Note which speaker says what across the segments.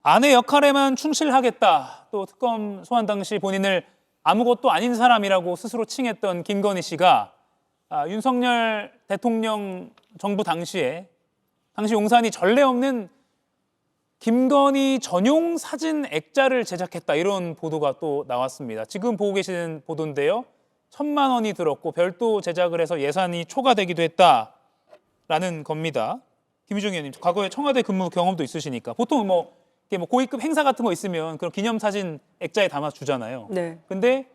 Speaker 1: 아내 역할에만 충실하겠다. 또 특검 소환 당시 본인을 아무것도 아닌 사람이라고 스스로 칭했던 김건희 씨가 윤석열 대통령 정부 당시 용산이 전례 없는 김건희 전용 사진 액자를 제작했다. 이런 보도가 또 나왔습니다. 지금 보고 계시는 보도인데요. 1,000만 원이 들었고 별도 제작을 해서 예산이 초과되기도 했다라는 겁니다. 김희중 의원님, 과거에 청와대 근무 경험도 있으시니까 보통 이게 고위급 행사 같은 거 있으면 그런 기념사진 액자에 담아 주잖아요.
Speaker 2: 네.
Speaker 1: 근데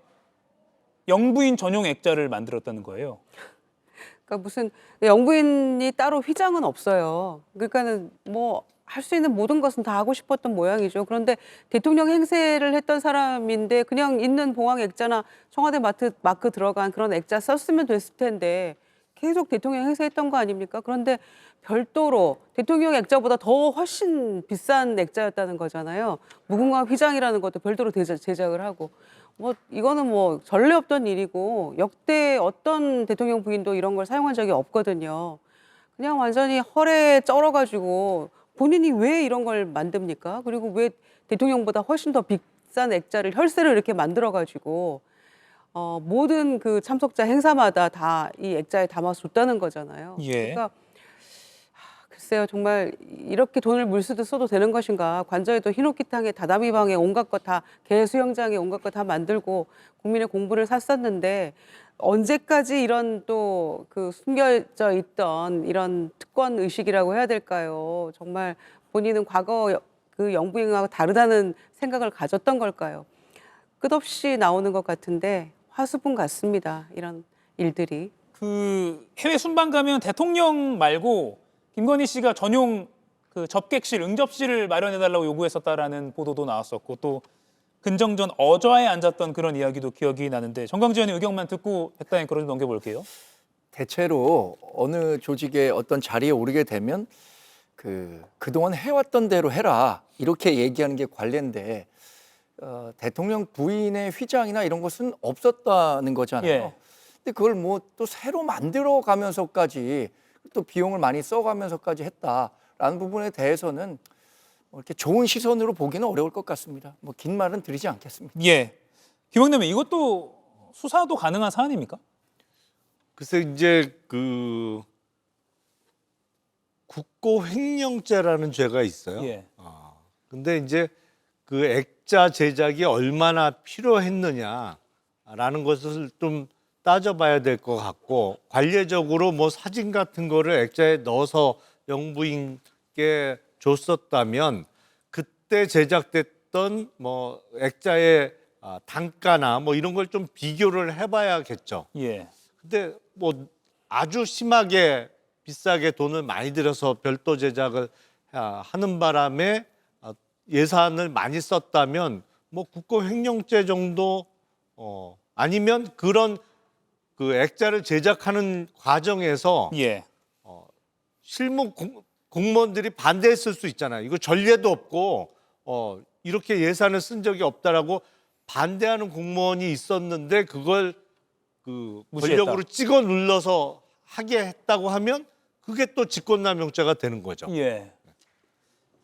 Speaker 1: 영부인 전용 액자를 만들었다는 거예요.
Speaker 2: 그러니까 무슨 영부인이 따로 휘장은 없어요. 그러니까는 할 수 있는 모든 것은 다 하고 싶었던 모양이죠. 그런데 대통령 행세를 했던 사람인데 그냥 있는 봉황 액자나 청와대 마크 들어간 그런 액자 썼으면 됐을 텐데 계속 대통령 행세했던 거 아닙니까? 그런데 별도로 대통령 액자보다 더 훨씬 비싼 액자였다는 거잖아요. 무궁화 휘장이라는 것도 별도로 제작을 하고. 이거는 전례 없던 일이고 역대 어떤 대통령 부인도 이런 걸 사용한 적이 없거든요. 그냥 완전히 헐에 쩔어가지고 본인이 왜 이런 걸 만듭니까? 그리고 왜 대통령보다 훨씬 더 비싼 액자를 혈세를 이렇게 만들어가지고 모든 그 참석자 행사마다 다 이 액자에 담아줬다는 거잖아요.
Speaker 1: 예.
Speaker 2: 그러니까 글쎄요, 정말 이렇게 돈을 물쓰듯 써도 되는 것인가? 관저에도 흰옥기탕에 다다미 방에 온갖 것 다, 개 수영장에 온갖 것 다 만들고 국민의 공부를 샀었는데 언제까지 이런 또 그 숨겨져 있던 이런 특권 의식이라고 해야 될까요? 정말 본인은 과거 그 영부인하고 다르다는 생각을 가졌던 걸까요? 끝없이 나오는 것 같은데 화수분 같습니다. 이런 일들이.
Speaker 1: 그 해외 순방 가면 대통령 말고 김건희 씨가 전용 그 접객실, 응접실을 마련해달라고 요구했었다라는 보도도 나왔었고 또 근정전 어좌에 앉았던 그런 이야기도 기억이 나는데 정광재 의원의 의견만 듣고 했다니까 좀 넘겨볼게요.
Speaker 3: 대체로 어느 조직의 어떤 자리에 오르게 되면 그동안 해왔던 대로 해라 이렇게 얘기하는 게 관례인데 대통령 부인의 휘장이나 이런 것은 없었다는 거잖아요.
Speaker 1: 예.
Speaker 3: 근데 그걸 또 새로 만들어 가면서까지 또 비용을 많이 써가면서까지 했다라는 부분에 대해서는 이렇게 좋은 시선으로 보기는 어려울 것 같습니다. 긴 말은 드리지 않겠습니다.
Speaker 1: 예. 김영남 의원, 이것도 수사도 가능한 사안입니까?
Speaker 4: 글쎄 이제 그 국고횡령죄라는 죄가 있어요.
Speaker 1: 예.
Speaker 4: 근데 이제 그 액자 제작이 얼마나 필요했느냐라는 것을 좀 따져봐야 될 것 같고 관례적으로 사진 같은 거를 액자에 넣어서 영부인께 줬었다면 그때 제작됐던 액자의 단가나 이런 걸 좀 비교를 해봐야겠죠.
Speaker 1: 예.
Speaker 4: 근데 아주 심하게 비싸게 돈을 많이 들여서 별도 제작을 하는 바람에 예산을 많이 썼다면 국고횡령죄 정도 아니면 그런 그 액자를 제작하는 과정에서
Speaker 1: 예.
Speaker 4: 실무 공무원들이 반대했을 수 있잖아요. 이거 전례도 없고 이렇게 예산을 쓴 적이 없다라고 반대하는 공무원이 있었는데 그걸
Speaker 1: 무시했다.
Speaker 4: 권력으로 찍어 눌러서 하게 했다고 하면 그게 또 직권남용죄가 되는 거죠.
Speaker 1: 예.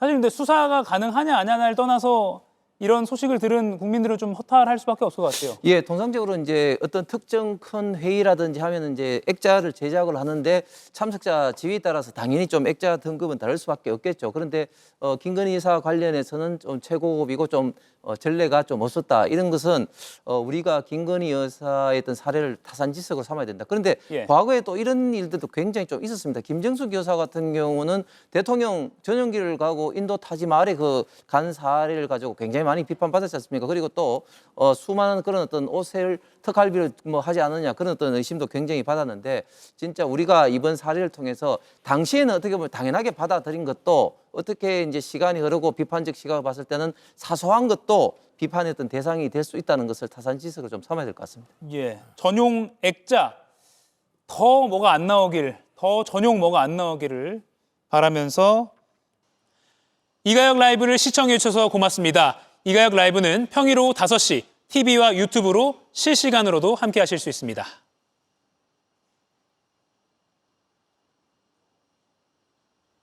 Speaker 1: 사실 근데 수사가 가능하냐 아냐를 떠나서 이런 소식을 들은 국민들은 좀 허탈할 수밖에 없을 것 같아요.
Speaker 5: 예, 통상적으로 이제 어떤 특정 큰 회의라든지 하면 이제 액자를 제작을 하는데 참석자 지위에 따라서 당연히 좀 액자 등급은 다를 수밖에 없겠죠. 그런데 김건희 여사 관련해서는 좀 최고급이고 좀 전례가 좀 없었다. 이런 것은 우리가 김건희 여사의 어떤 사례를 타산지석으로 삼아야 된다. 그런데
Speaker 1: 예.
Speaker 5: 과거에 또 이런 일들도 굉장히 좀 있었습니다. 김정숙 여사 같은 경우는 대통령 전용기를 가고 인도 타지 말에 간 사례를 가지고 굉장히 많이 비판받았지 않습니까? 그리고 또 수많은 그런 어떤 옷을 특활비를 하지 않느냐 그런 어떤 의심도 굉장히 받았는데 진짜 우리가 이번 사례를 통해서 당시에는 어떻게 보면 당연하게 받아들인 것도 어떻게 이제 시간이 흐르고 비판적 시각을 봤을 때는 사소한 것도 비판의 어떤 대상이 될 수 있다는 것을 타산지석으로 좀 삼아야 될 것 같습니다.
Speaker 1: 예. 전용 액자 더 뭐가 안 나오길, 더 전용 뭐가 안 나오기를 바라면서 이가혁 라이브를 시청해 주셔서 고맙습니다. 이가혁 라이브는 평일 오후 5시 TV와 유튜브로 실시간으로도 함께 하실 수 있습니다.